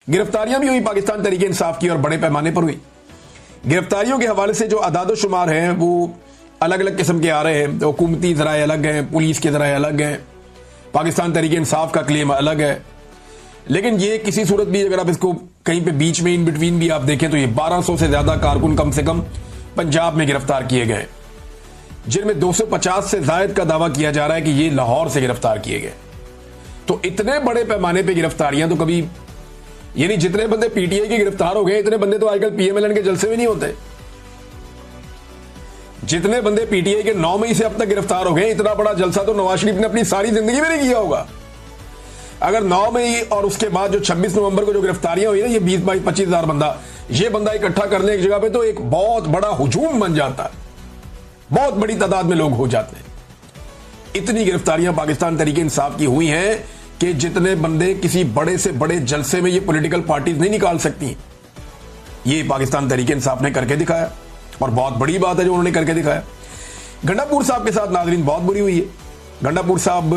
गिरफ्तारियां भी हुई पाकिस्तान तहरीक इंसाफ की और बड़े पैमाने पर हुई। गिरफ्तारियों के हवाले से जो अदाद-ओ-शुमार हैं वो अलग अलग किस्म के आ रहे हैं। तो हुकूमती ज़राए अलग हैं, पुलिस के ज़राए अलग हैं, पाकिस्तान तहरीक इंसाफ का क्लेम अलग है। लेकिन ये किसी सूरत भी अगर आप इसको कहीं पे बीच में इन बिटवीन भी आप देखें तो ये 1200 से ज्यादा कारकुन कम से कम पंजाब में गिरफ्तार किए गए, जिनमें 250 से जायद का दावा किया जा रहा है कि ये लाहौर से गिरफ्तार किए गए। तो इतने बड़े पैमाने पे गिरफ्तारियां तो कभी, यानी जितने बंदे पीटीआई के गिरफ्तार हो गए इतने बंदे तो आजकल पीएमएलएन के जलसे में नहीं होते। जितने बंदे पीटीआई के 9 मई से अब तक गिरफ्तार हो गए, इतना बड़ा जलसा तो नवाज शरीफ ने अपनी सारी जिंदगी में नहीं किया होगा। अगर 9 मई और उसके बाद जो 26 नवंबर को जो गिरफ्तारियां हुई ना, ये 20-22-25 हजार बंदा, ये बंदा इकट्ठा करने एक जगह पे तो एक बहुत बड़ा हुजूम बन जाता है, बहुत बड़ी तादाद में लोग हो जाते हैं। इतनी गिरफ्तारियां पाकिस्तान तहरीक इंसाफ की हुई हैं कि जितने बंदे किसी बड़े से बड़े जलसे में ये पॉलिटिकल पार्टीज नहीं निकाल सकती, ये पाकिस्तान तहरीक इंसाफ ने करके दिखाया और बहुत बड़ी बात है जो उन्होंने करके दिखाया। गंडापुर साहब के साथ नाजरीन बहुत बुरी हुई है। गंडापुर साहब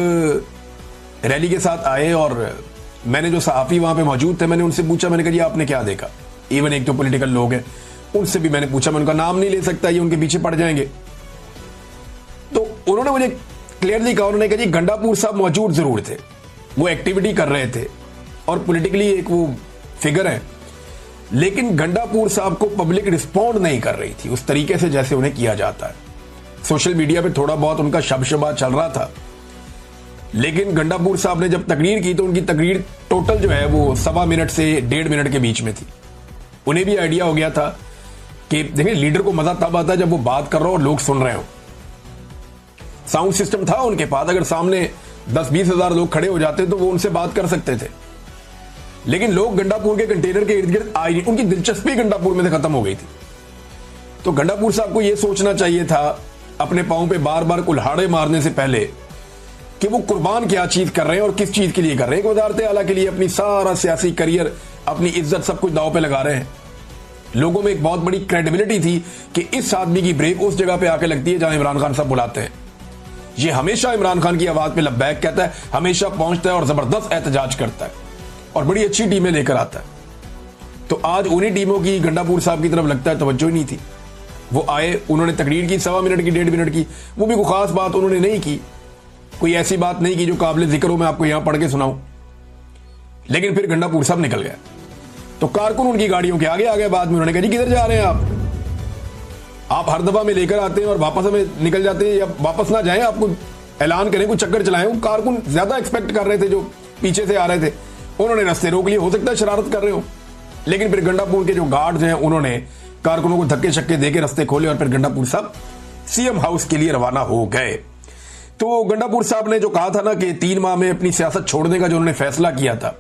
रैली के साथ आए और मैंने जो सहाफी वहां पे मौजूद थे, मैंने उनसे पूछा, मैंने कहा जी आपने क्या देखा। इवन एक तो पॉलिटिकल लोग हैं, उनसे भी मैंने पूछा, मैं उनका नाम नहीं ले सकता, ये उनके पीछे पड़ जाएंगे। तो उन्होंने मुझे क्लियरली कहा, उन्होंने कहा जी गंडापुर साहब मौजूद जरूर थे, वो एक्टिविटी कर रहे थे और पॉलिटिकली एक वो फिगर है, लेकिन गंडापुर साहब को पब्लिक रिस्पॉन्ड नहीं कर रही थी उस तरीके से जैसे उन्हें किया जाता है। सोशल मीडिया पे थोड़ा बहुत उनका शबशबा चल रहा था, लेकिन गंडापुर साहब ने जब तकरीर की तो उनकी तकरीर टोटल जो है वो 1.25 मिनट से 1.5 मिनट के बीच में थी। उन्हें भी आइडिया हो गया था कि देखिए लीडर को मजा तब आता है जब वो बात कर रहा हो और लोग सुन रहे हो। साउंड सिस्टम था उनके पास, अगर सामने 10-20 हजार लोग खड़े हो जाते तो वो उनसे बात कर सकते थे, लेकिन लोग गंडापुर के कंटेनर के इर्द गिर्द आए नहीं, उनकी दिलचस्पी गंडापुर में से खत्म हो गई थी। तो गंडापुर साहब को यह सोचना चाहिए था अपने पांव पे बार बार कुल्हाड़े मारने से पहले कि वो कुर्बान क्या चीज कर रहे हैं और किस चीज के लिए कर रहे हैं। वजारत आला के लिए अपनी सारा सियासी करियर, अपनी इज्जत, सब कुछ दांव पे लगा रहे हैं। लोगों में एक बहुत बड़ी क्रेडिबिलिटी थी कि इस आदमी की ब्रेक उस जगह पे आके लगती है जहां इमरान खान साहब बुलाते हैं। ये हमेशा इमरान खान की आवाज पे लब्बैक कहता है, हमेशा पहुंचता है और जबरदस्त एहतजाज करता है और बड़ी अच्छी टीमें लेकर आता है। तो आज उन्हीं टीमों की गंडापुर साहब की तरफ लगता है तवज्जो ही नहीं थी। वो आए, उन्होंने तकरीर की 1.25 मिनट की, 1.5 मिनट की, वो भी कोई खास बात उन्होंने नहीं की, कोई ऐसी बात नहीं की जो काबिल जिक्र हो मैं आपको यहां पढ़ के सुनाऊं। लेकिन फिर गंडापुर साहब निकल गया तो कारकुन उनकी गाड़ियों के आगे आ गए। बाद में उन्होंने कहा जी किधर जा रहे हैं आप हर दफा में लेकर आते हैं और वापस हमें निकल जाते हैं, या वापस ना जाएं, आपको ऐलान करें, कुछ चक्कर चलाएं। वो कारकुन ज्यादा एक्सपेक्ट कर रहे थे जो पीछे से आ रहे थे, उन्होंने रास्ते रोक लिए, हो सकता है शरारत कर रहे हो। लेकिन फिर गंडापुर के जो गार्ड्स हैं उन्होंने कारकुनों को धक्के शक्के देके रास्ते खोले और फिर गंडापुर साहब सीएम हाउस के लिए रवाना हो गए। तो गंडापुर साहब ने जो कहा था ना कि 3 माह में अपनी सियासत छोड़ने का जो उन्होंने फैसला किया था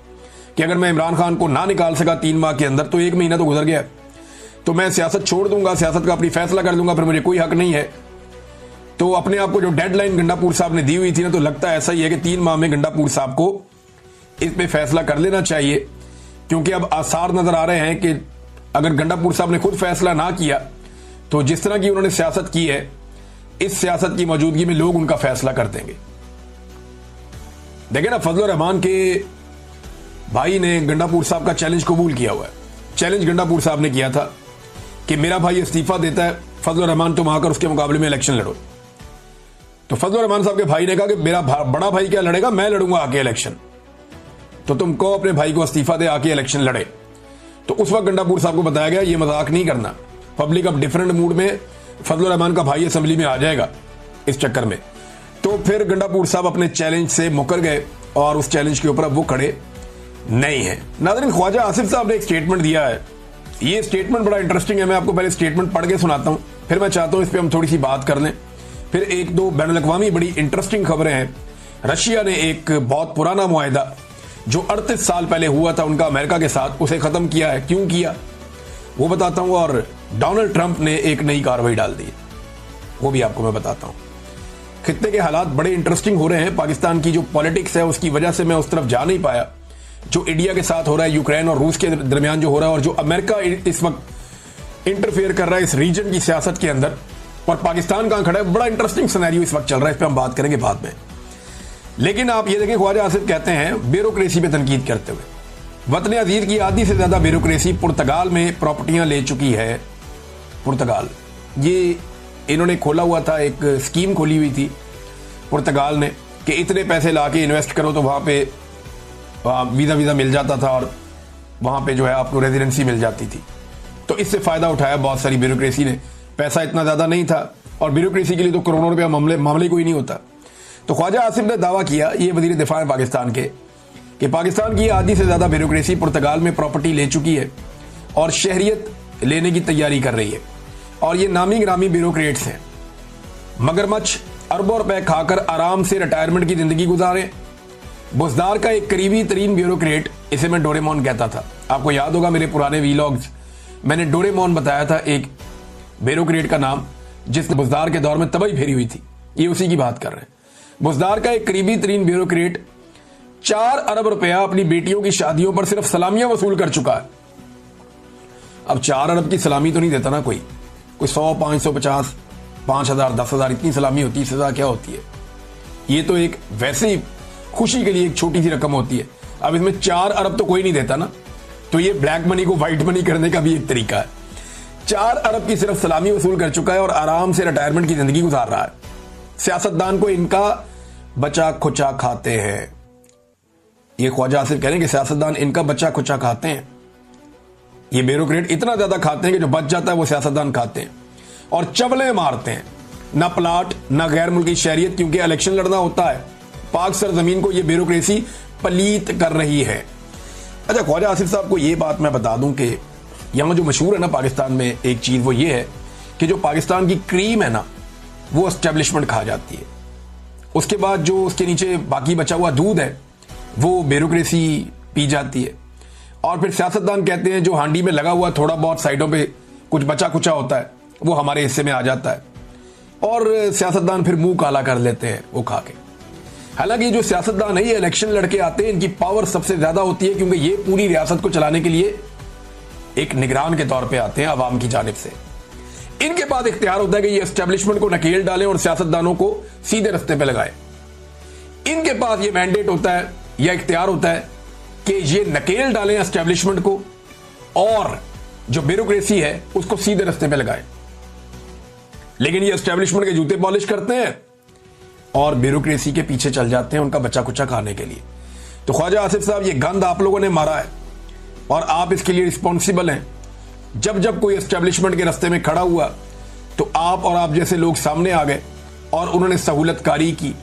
कि अगर मैं इमरान खान को ना निकाल सका 3 माह के अंदर तो 1 महीना तो गुजर गया, तो मैं सियासत छोड़ दूंगा, सियासत का अपनी फैसला कर दूंगा, फिर मुझे कोई हक नहीं है। तो अपने आप को जो डेडलाइन गंडापुर साहब ने दी हुई थी ना, तो लगता है ऐसा ही है कि 3 माह में गंडापुर साहब को इस पे फैसला कर लेना चाहिए, क्योंकि अब आसार नजर आ रहे हैं कि अगर गंडापुर साहब ने खुद फैसला ना किया तो जिस तरह की उन्होंने सियासत की है, इस सियासत की मौजूदगी में लोग उनका फैसला कर देंगे। देखिए ना, फजलुर रहमान के भाई ने गंडापुर साहब का चैलेंज कबूल किया हुआ है। चैलेंज गंडापुर साहब ने किया था कि मेरा भाई इस्तीफा देता है, फजलुर रहमान तुम आकर उसके मुकाबले में इलेक्शन लड़ो। तो फजलुर रहमान साहब के भाई ने कहा कि मेरा बड़ा भाई क्या लड़ेगा, मैं लड़ूंगा आके इलेक्शन, तो तुम कहो अपने भाई को इस्तीफा दे आके इलेक्शन लड़े। तो उस वक्त गंडापुर साहब को बताया गया ये मजाक नहीं करना, पब्लिक अब डिफरेंट मूड में, फजलुर रहमान का भाई असेंबली में आ जाएगा इस चक्कर में। तो फिर गंडापुर साहब अपने चैलेंज से मुकर गए और उस चैलेंज के ऊपर अब वो खड़े नहीं है। नाज़रीन, ख्वाजा आसिफ साहब ने एक स्टेटमेंट दिया है, ये स्टेटमेंट बड़ा इंटरेस्टिंग है। मैं आपको पहले स्टेटमेंट पढ़ के सुनाता हूं, फिर मैं चाहता हूं इस पर हम थोड़ी सी बात कर लें। फिर 1-2 बैनुल-अक़वामी बड़ी इंटरेस्टिंग खबरें हैं। रशिया ने एक बहुत पुराना मुआहिदा जो 38 साल पहले हुआ था उनका अमेरिका के साथ, उसे खत्म किया है। क्यों किया वो बताता हूं। और डोनाल्ड ट्रंप ने एक नई कार्रवाई डाल दी, वो भी आपको मैं बताता हूं। खित्ते के हालात बड़े इंटरेस्टिंग हो रहे हैं। पाकिस्तान की जो पॉलिटिक्स है उसकी वजह से मैं उस तरफ जा नहीं पाया, जो इंडिया के साथ हो रहा है, यूक्रेन और रूस के दरमियान जो हो रहा है, और जो अमेरिका इस वक्त इंटरफेयर कर रहा है इस रीजन की सियासत के अंदर, और पाकिस्तान कहां खड़ा है, बड़ा इंटरेस्टिंग सिनेरियो इस वक्त चल रहा है। इस पर हम बात करेंगे बाद में। लेकिन आप ये देखें, ख्वाजा आसिफ कहते हैं ब्यूरोक्रेसी पे तनकीद करते हुए वतन अजीज की आधी से ज्यादा ब्यूरोक्रेसी पुर्तगाल में प्रॉपर्टियां ले चुकी है। पुर्तगाल, ये इन्होंने खोला हुआ था, एक स्कीम खोली हुई थी पुर्तगाल ने कि इतने पैसे लाके इन्वेस्ट करो तो वहां पे वीजा मिल जाता था और वहां पे जो है आपको रेजिडेंसी मिल जाती थी। तो इससे फायदा उठाया बहुत सारी ब्यूरोक्रेसी ने। पैसा इतना ज्यादा नहीं था और ब्यूरोक्रेसी के लिए तो करोड़ों रुपया मामले कोई नहीं होता। तो ख्वाजा आसिफ ने दावा किया, ये वजीर दिफा है पाकिस्तान के, कि पाकिस्तान की आधी से ज्यादा ब्यूरोक्रेसी पुर्तगाल में प्रॉपर्टी ले चुकी है और शहरियत लेने की तैयारी कर रही है। और ये नामी ग्रामी ब्यूरोक्रेट्स हैं। मगरमच्छ अरबों रुपए खाकर आराम से रिटायरमेंट की जिंदगी गुजारे। बुजदार का एक करीबी तरीन ब्यूरोक्रेट, इसे मैं डोरेमोन कहता था। आपको याद होगा मेरे पुराने वीलॉग्स, मैंने डोरेमोन बताया था, एक ब्यूरोक्रेट का नाम जिसने बुजदार के दौर में तबाही फेरी हुई थी। ये उसी की बात कर रहे हैं। बुजदार का एक करीबी तरीन ब्यूरोक्रेट 4 अरब रुपया अपनी बेटियों की शादियों पर सिर्फ सलामियां वसूल कर चुका है। अब 4 अरब की सलामी तो नहीं देता ना कोई 100, 550, 5000, 10,000 इतनी सलामी होती है, सजा क्या होती है। ये तो एक वैसे ही खुशी के लिए एक छोटी सी रकम होती है। अब इसमें 4 अरब तो कोई नहीं देता ना, तो ये ब्लैक मनी को व्हाइट मनी करने का भी एक तरीका है। 4 अरब की सिर्फ सलामी वसूल कर चुका है और आराम से रिटायरमेंट की जिंदगी गुजार रहा है। सियासतदान को इनका बचा खुचा खाते हैं। ये ख्वाजा आसिफ कह रहे हैं कि सियासतदान इनका बचा खुचा खाते हैं। ये ब्यूरोक्रेट इतना ज्यादा खाते हैं कि जो बच जाता है वो सियासतदान खाते हैं और चवले मारते हैं। ना प्लाट ना गैर मुल्की शहरियत, क्योंकि इलेक्शन लड़ना होता है। पाक सरजमीन को ये ब्यूरोक्रेसी पलीत कर रही है। अच्छा, ख्वाजा आसिफ साहब को ये बात मैं बता दूं कि यहां जो मशहूर है ना पाकिस्तान में एक चीज, वो ये है कि जो पाकिस्तान की क्रीम है ना वो एस्टेब्लिशमेंट खा जाती है। उसके बाद जो उसके नीचे बाकी बचा हुआ दूध है वो ब्यूरोक्रेसी पी जाती है। और फिर सियासतदान कहते हैं जो हांडी में लगा हुआ थोड़ा बहुत साइडों पे कुछ बचा कुचा होता है वो हमारे हिस्से में आ जाता है और सियासतदान फिर मुंह काला कर लेते हैं वो खा के। हालांकि जो सियासतदान है ये इलेक्शन लड़के आते हैं, इनकी पावर सबसे ज्यादा होती है क्योंकि ये पूरी रियासत को चलाने के लिए एक निगरान के तौर पे आते हैं अवाम की जानिब से। इनके पास इख्तियार होता है कि ये एस्टेब्लिशमेंट को नकेल डालें और सियासतदानों को सीधे रास्ते पे लगाएं। इनके पास ये मैंडेट होता है या इख्तियार होता है कि ये नकेल डालें एस्टेब्लिशमेंट को और जो ब्यूरोक्रेसी है उसको सीधे रास्ते पे लगाएं। लेकिन ये एस्टेब्लिशमेंट के जूते पॉलिश करते हैं और ब्यूरोक्रेसी के पीछे चल जाते हैं उनका बच्चा कुचा खाने के लिए। तो ख्वाजा आसिफ साहब, ये गंद आप लोगों ने मारा है और आप इसके लिए रिस्पॉन्सिबल हैं। जब जब कोई एस्टेब्लिशमेंट के रास्ते में खड़ा हुआ तो आप और आप जैसे लोग सामने आ गए और उन्होंने सहूलतकारी की,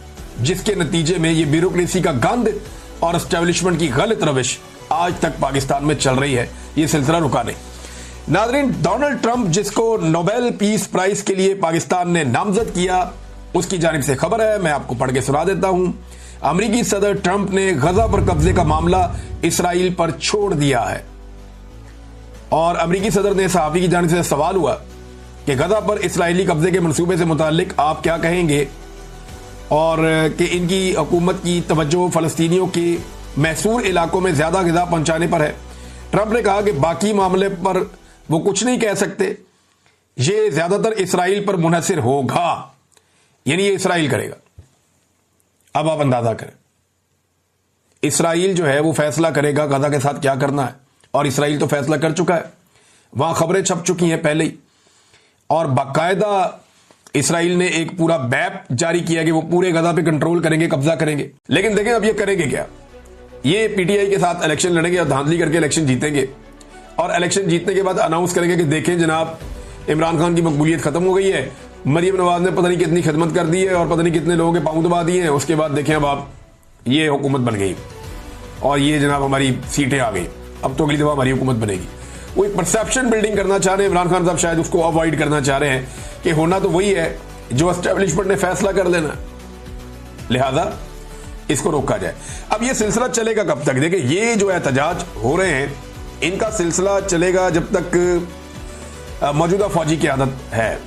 जिसके नतीजे में ये ब्यूरोक्रेसी का गंद और एस्टेब्लिशमेंट की गलत रविश आज तक पाकिस्तान में चल रही है। ये सिलसिला रुका नहीं। नाज़रीन, डोनाल्ड ट्रंप, जिसको नोबेल पीस प्राइज के लिए पाकिस्तान ने नामजद किया, उसकी जानिब से खबर है, मैं आपको पढ़ के सुना देता हूं। अमेरिकी सदर ट्रंप ने गजा पर कब्जे का मामला इसराइल पर छोड़ दिया है। और अमेरिकी सदर ने सहाफी की जानिब से सवाल हुआ कि गजा पर इसराइली कब्जे के मंसूबे से मुतालिक आप क्या कहेंगे और कि इनकी हुकूमत की तवज्जो फलस्तीनियों के महसूर इलाकों में ज्यादा ग़िज़ा पहुंचाने पर है। ट्रंप ने कहा कि बाकी मामले पर वो कुछ नहीं कह सकते, ये ज्यादातर इसराइल पर मुनहसिर होगा, यानी ये इसराइल करेगा। अब आप अंदाजा करें, इसराइल जो है वो फैसला करेगा गजा के साथ क्या करना है और इसराइल तो फैसला कर चुका है। वहां खबरें छप चुकी हैं पहले ही और बाकायदा इसराइल ने एक पूरा मैप जारी किया कि वो पूरे गजा पे कंट्रोल करेंगे, कब्जा करेंगे। लेकिन देखें अब ये करेंगे क्या। ये पीटीआई के साथ इलेक्शन लड़ेंगे और धांधली करके इलेक्शन जीतेंगे और इलेक्शन जीतने के बाद अनाउंस करेंगे कि देखें जनाब, इमरान खान की मकबूलियत खत्म हो गई है, मरियम नवाज ने पता नहीं कितनी खिदमत कर दी है और पता नहीं कितने लोगों के पांव दबा दिए हैं। उसके बाद देखें अब आप, ये हुकूमत बन गई और ये जनाब हमारी सीटें आ गई, अब तो अगली दफा हमारी हुकूमत बनेगी। वो एक परसेप्शन बिल्डिंग करना चाह रहे हैं इमरान खान साहब, शायद उसको अवॉइड करना चाह रहे हैं कि होना तो वही है जो एस्टेब्लिशमेंट ने फैसला कर लेना, लिहाजा इसको रोका जाए। अब ये सिलसिला चलेगा कब तक? देखिए, ये जो एहतजाज हो रहे हैं इनका सिलसिला चलेगा जब तक मौजूदा फौजी की आदत है।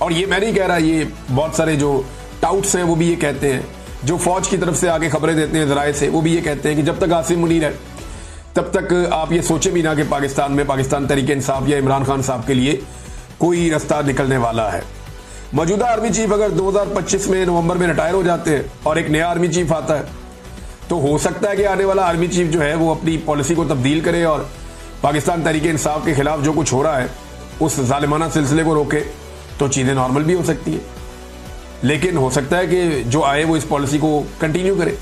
और ये मैं नहीं कह रहा, ये बहुत सारे जो टाउट्स हैं वो भी ये कहते हैं, जो फौज की तरफ से आगे खबरें देते हैं जराए से, वो भी ये कहते हैं कि जब तक आसिम मुनीर है तब तक आप ये सोचे भी ना कि पाकिस्तान में पाकिस्तान तहरीक इंसाफ या इमरान खान साहब के लिए कोई रास्ता निकलने वाला है। मौजूदा आर्मी चीफ अगर 2025 में नवंबर में रिटायर हो जाते हैं और एक नया आर्मी चीफ आता है तो हो सकता है कि आने वाला आर्मी चीफ जो है वो अपनी पॉलिसी को तब्दील करे और पाकिस्तान तहरीक इंसाफ के खिलाफ जो कुछ हो रहा है उस जालिमाना सिलसिले को रोके, तो चीज़ें नॉर्मल भी हो सकती है। लेकिन हो सकता है कि जो आए वो इस पॉलिसी को कंटिन्यू करे।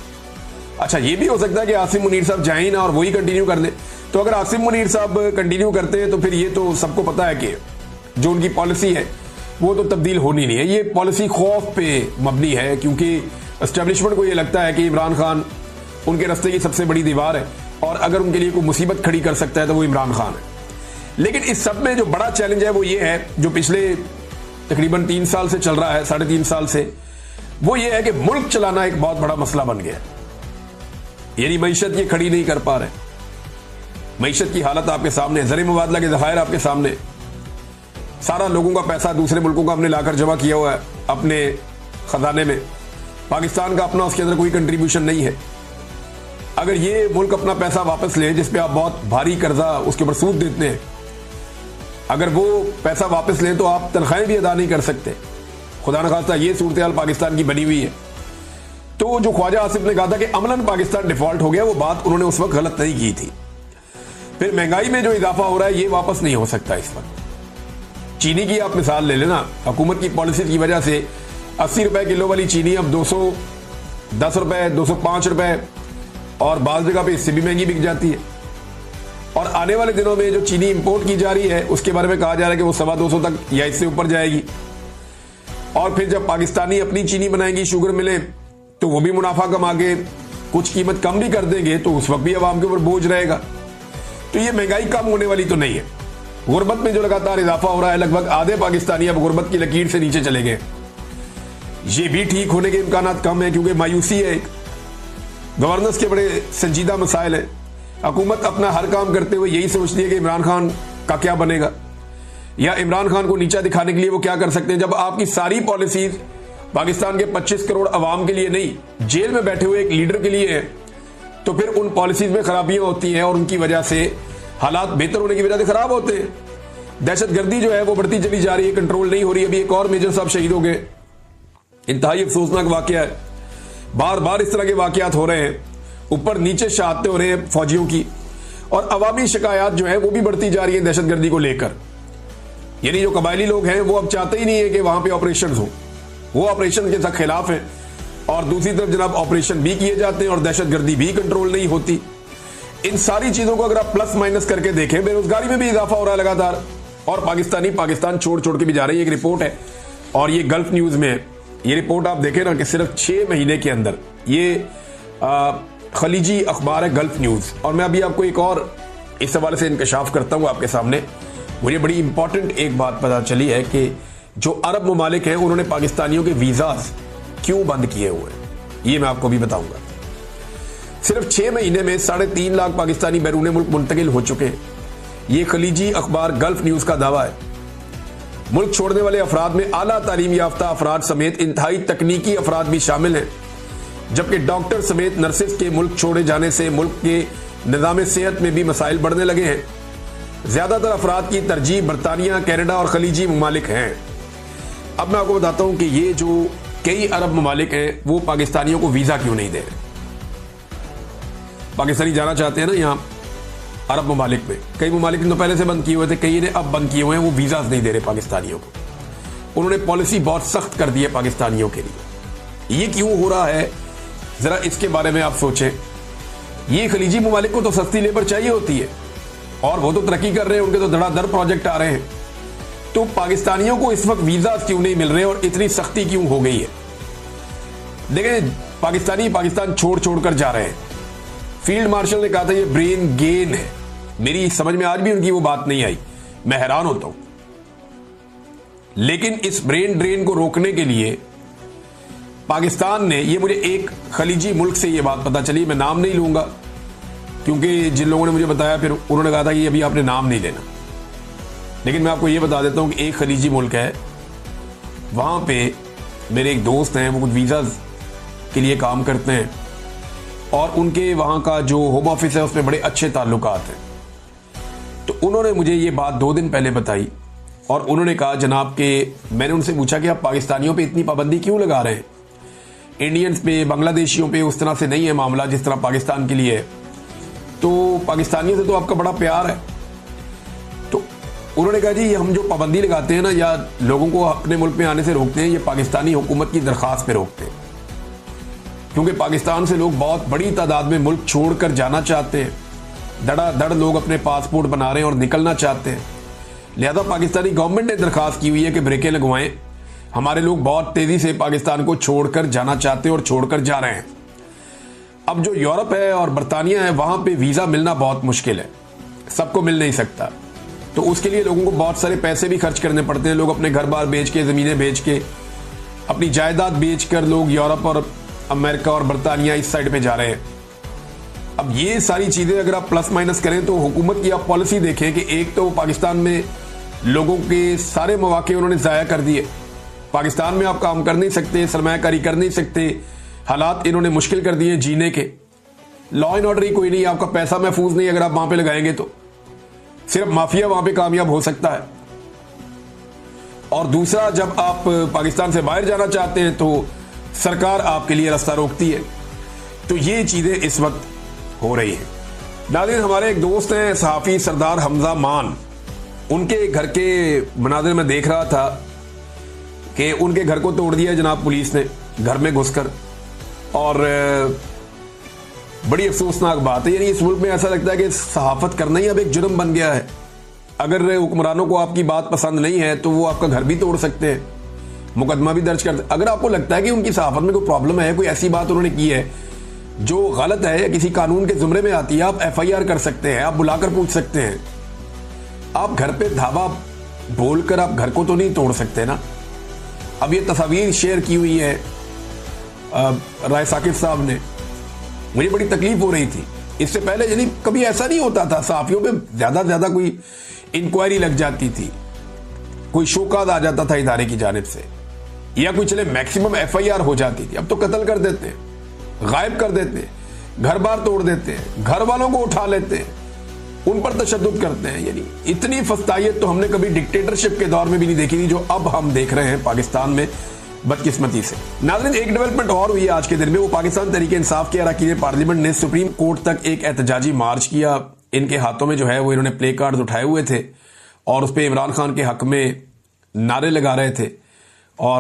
अच्छा, ये भी हो सकता है कि आसिम मुनीर साहब जाएं ना और वही कंटिन्यू कर दें। तो अगर आसिम मुनीर साहब कंटिन्यू करते हैं तो फिर ये तो सबको पता है कि जो उनकी पॉलिसी है वो तो तब्दील होनी नहीं है। ये पॉलिसी खौफ पे मबनी है, क्योंकि एस्टेब्लिशमेंट को ये लगता है कि इमरान खान उनके रास्ते की सबसे बड़ी दीवार है और अगर उनके लिए कोई मुसीबत खड़ी कर सकता है तो वो इमरान खान है। लेकिन इस सब में जो बड़ा चैलेंज है वो ये है, जो पिछले तकरीबन 3 साल से चल रहा है, 3.5 साल से, वो ये है कि मुल्क चलाना एक बहुत बड़ा मसला बन गया। यानी मईशत ये खड़ी नहीं कर पा रहे। मईशत की हालत आपके सामने, ज़र मुबादला के ज़खायर आपके सामने, सारा लोगों का पैसा दूसरे मुल्कों का हमने लाकर जमा किया हुआ है अपने खजाने में। पाकिस्तान का अपना उसके अंदर कोई कंट्रीब्यूशन नहीं है। अगर ये मुल्क अपना पैसा वापस ले, जिसपे आप बहुत भारी कर्जा उसके ऊपर सूद देते हैं, अगर वो पैसा वापस लें तो आप तनख्वाहें भी अदा नहीं कर सकते। खुदा न खास्ता ये सूरत हाल पाकिस्तान की बनी हुई है। तो जो ख्वाजा आसिफ ने कहा था कि अमलन पाकिस्तान डिफॉल्ट हो गया, वो बात उन्होंने उस वक्त गलत नहीं की थी। फिर महंगाई में जो इजाफा हो रहा है ये वापस नहीं हो सकता इस वक्त। चीनी की आप मिसाल ले लेना, हुकूमत की पॉलिसी की वजह से 80 रुपए किलो वाली चीनी अब 210 रुपए, 205 रुपए और बाज़ जगह पे इससे भी महंगी बिक जाती है। और आने वाले दिनों में जो चीनी इंपोर्ट की जा रही है उसके बारे में कहा जा रहा है कि वो 225 तक या इससे ऊपर जाएगी। और फिर जब पाकिस्तानी अपनी चीनी बनाएंगी शुगर मिलें तो वो भी मुनाफा कमा के कुछ कीमत कम भी कर देंगे, तो उस वक्त भी आवाम के ऊपर बोझ रहेगा। तो ये महंगाई कम होने वाली तो नहीं है। गुर्बत में जो लगातार इजाफा हो रहा है, लगभग आधे पाकिस्तानी अब गुर्बत की लकीर से नीचे चले गए। ये भी ठीक होने के इम्कान कम है, क्योंकि मायूसी है, एक गवर्नेंस के बड़े संजीदा मसाइल है। हुकूमत अपना हर काम करते हुए यही सोचती है कि इमरान खान का क्या बनेगा, या इमरान खान को नीचा दिखाने के लिए वो क्या कर सकते हैं। जब आपकी सारी पॉलिसीज पाकिस्तान के 25 करोड़ अवाम के लिए नहीं, जेल में बैठे हुए एक लीडर के लिए है, तो फिर उन पॉलिसीज में खराबियां होती हैं और उनकी वजह से हालात बेहतर होने की वजह से खराब होते हैं। दहशतगर्दी जो है वो बढ़ती चली जा रही है, कंट्रोल नहीं हो रही। अभी एक और मेजर साहब शहीद हो गए, इंतहाई अफसोसनाक वाकया है। बार बार इस तरह के वाकयात हो रहे हैं, ऊपर नीचे शहादतें हो रहे हैं फौजियों की, और अवामी शिकायत जो है वो भी बढ़ती जा रही है दहशतगर्दी को लेकर। यानी जो कबायली लोग हैं वो अब चाहते ही नहीं है कि वहां पे ऑपरेशन हो, वो ऑपरेशन के खिलाफ है। और दूसरी तरफ जनाब ऑपरेशन भी किए जाते हैं और दहशतगर्दी भी कंट्रोल नहीं होती। इन सारी चीजों को अगर आप प्लस माइनस करके देखें, बेरोजगारी में भी इजाफा हो रहा है लगातार, और पाकिस्तानी पाकिस्तान छोड़ छोड़ के भी जा रही है। एक रिपोर्ट है और ये गल्फ न्यूज में है, ये रिपोर्ट आप देखें ना कि सिर्फ 6 महीने के अंदर, ये खलीजी अखबार है गल्फ न्यूज। और मैं अभी आपको एक और इस हवाले से इंकशाफ करता हूं आपके सामने। मुझे बड़ी इंपॉर्टेंट एक बात पता चली है कि जो अरब ममालिक हैं उन्होंने पाकिस्तानियों के वीजाज क्यों बंद किए हुए हैं, ये मैं आपको भी बताऊंगा। सिर्फ 6 महीने में 3.5 लाख पाकिस्तानी बैरून मुल्क मुंतकिल हो चुके हैं। ये खलीजी अखबार गल्फ न्यूज का दावा है। मुल्क छोड़ने वाले अफराद में आला तालीम याफ्ता अफराद समेत इंतहाई तकनीकी अफराद भी शामिल हैं, जबकि डॉक्टर समेत नर्सेज के मुल्क छोड़े जाने से मुल्क के निज़ाम सेहत में भी मसाइल बढ़ने लगे हैं। ज्यादातर अफराद की तरजीह बरतानिया, कनाडा और खलीजी ममालिक हैं। अब मैं आपको बताता हूं कि ये जो कई अरब ममालिक हैं वो पाकिस्तानियों को वीजा क्यों नहीं दे रहे। पाकिस्तानी जाना चाहते हैं ना यहाँ अरब ममालिक में, कई ममालिक ने तो पहले से बंद किए हुए थे, कई ने अब बंद किए हुए हैं, वो वीजाज नहीं दे रहे पाकिस्तानियों को। उन्होंने पॉलिसी बहुत सख्त कर दी है पाकिस्तानियों के लिए। ये क्यों हो रहा है, जरा इसके बारे में आप सोचें। ये खलीजी ममालिक को तो सस्ती लेबर चाहिए होती है और वो तो तरक्की कर रहे हैं, उनके तो धड़ाधड़ प्रोजेक्ट आ रहे हैं। तो पाकिस्तानियों को इस वक्त वीजाज क्यों नहीं मिल रहे और इतनी सख्ती क्यों हो गई है। देखें, पाकिस्तानी पाकिस्तान छोड़ छोड़ कर जा रहे हैं। फील्ड मार्शल ने कहा था ये ब्रेन गेन है, मेरी समझ में आज भी उनकी वो बात नहीं आई, मैं हैरान होता हूं। लेकिन इस ब्रेन ड्रेन को रोकने के लिए पाकिस्तान ने, ये मुझे एक खलीजी मुल्क से ये बात पता चली, मैं नाम नहीं लूंगा क्योंकि जिन लोगों ने मुझे बताया फिर उन्होंने कहा था कि अभी आपने नाम नहीं लेना, लेकिन मैं आपको ये बता देता हूं कि एक खलीजी मुल्क है, वहां पे मेरे एक दोस्त हैं, वो कुछ वीज़ाज के लिए काम करते हैं और उनके वहां का जो होम ऑफिस है उसमें बड़े अच्छे ताल्लुकात हैं। तो उन्होंने मुझे ये बात 2 दिन पहले बताई और उन्होंने कहा जनाब के, मैंने उनसे पूछा कि आप पाकिस्तानियों पे इतनी पाबंदी क्यों लगा रहे हैं। इंडियंस पे, बांग्लादेशियों पे उस तरह से नहीं है मामला जिस तरह पाकिस्तान के लिए है। तो पाकिस्तानियों से तो आपका बड़ा प्यार है। तो उन्होंने कहा जी हम जो पाबंदी लगाते हैं ना या लोगों को अपने मुल्क में आने से रोकते हैं, ये पाकिस्तानी हुकूमत की दरख्वास्त पे रोकते हैं, क्योंकि पाकिस्तान से लोग बहुत बड़ी तादाद में मुल्क छोड़कर जाना चाहते हैं। धड़ाधड़ लोग अपने पासपोर्ट बना रहे हैं और निकलना चाहते हैं। लिहाजा पाकिस्तानी गवर्नमेंट ने दरखास्त की हुई है कि ब्रेकें लगवाएं, हमारे लोग बहुत तेजी से पाकिस्तान को छोड़कर जाना चाहते हैं और छोड़कर जा रहे हैं। अब जो यूरोप है और बरतानिया है, वहां पे वीजा मिलना बहुत मुश्किल है, सबको मिल नहीं सकता। तो उसके लिए लोगों को बहुत सारे पैसे भी खर्च करने पड़ते हैं। लोग अपने घर बार बेच के, जमीनें बेच के, अपनी जायदाद बेचकर लोग यूरोप और अमेरिका और बरतानिया इस साइड पे जा रहे हैं। अब ये सारी चीजें अगर आप प्लस माइनस करें तो हुकूमत की आप पॉलिसी देखें कि एक तो पाकिस्तान में लोगों के सारे मौके उन्होंने ज़ाया कर दिए। पाकिस्तान में आप काम कर नहीं सकते, सरमायाकारी कर नहीं सकते, हालात इन्होंने मुश्किल कर दिए जीने के। लॉ एंड ऑर्डर ही कोई नहीं, आपका पैसा महफूज नहीं अगर आप वहां पे लगाएंगे तो। सिर्फ माफिया वहां पे कामयाब हो सकता है। और दूसरा, जब आप पाकिस्तान से बाहर जाना चाहते हैं तो सरकार आपके लिए रास्ता रोकती है। तो ये चीजें इस वक्त हो रही है। नाज़रीन, हमारे एक दोस्त हैं सहाफ़ी सरदार हमजा मान, उनके घर के मनाज़िर में देख रहा था कि उनके घर को तोड़ दिया जनाब पुलिस ने घर में घुसकर। और बड़ी अफसोसनाक बात है। यानी इस मुल्क में ऐसा लगता है कि सहाफत करना ही अब एक जुर्म बन गया है। अगर हुक्मरानों को आपकी बात पसंद नहीं है तो वो आपका घर भी तोड़ सकते हैं, मुकदमा भी दर्ज करते। अगर आपको लगता है कि उनकी सहाफत में कोई प्रॉब्लम है, कोई ऐसी बात उन्होंने की है जो गलत है या किसी कानून के जुमरे में आती है, आप FIR कर सकते हैं, आप बुलाकर पूछ सकते हैं। आप घर पे धावा बोलकर आप घर को तो नहीं तोड़ सकते ना। अब ये तस्वीर शेयर की हुई है राय साकिब साहब ने, मुझे बड़ी तकलीफ हो रही थी। इससे पहले यानी कभी ऐसा नहीं होता था, सहाफियों पे ज्यादा कोई इंक्वायरी लग जाती थी, कोई शोकाद आ जाता था इदारे की जानिब से, या कोई चले मैक्सिमम FIR हो जाती थी। अब तो कत्ल कर देते हैं, गायब कर देते हैं, घर बार तोड़ देते हैं, घर वालों को उठा लेते हैं, उन पर तशद्दुद करते हैं। यानी इतनी फस्तायत तो हमने कभी डिक्टेटरशिप के दौर में भी नहीं देखी थी जो अब हम देख रहे हैं पाकिस्तान में, बदकिस्मती से। नाज़रीन, एक डेवलपमेंट और हुई आज के दिन में, वो पाकिस्तान तहरीक इंसाफ के अरकान पार्लियामेंट ने सुप्रीम कोर्ट तक एक एहतजाजी मार्च किया। इनके हाथों में जो है वो इन्होंने प्ले कार्ड उठाए हुए थे और उस पर इमरान खान के हक में नारे लगा रहे थे। और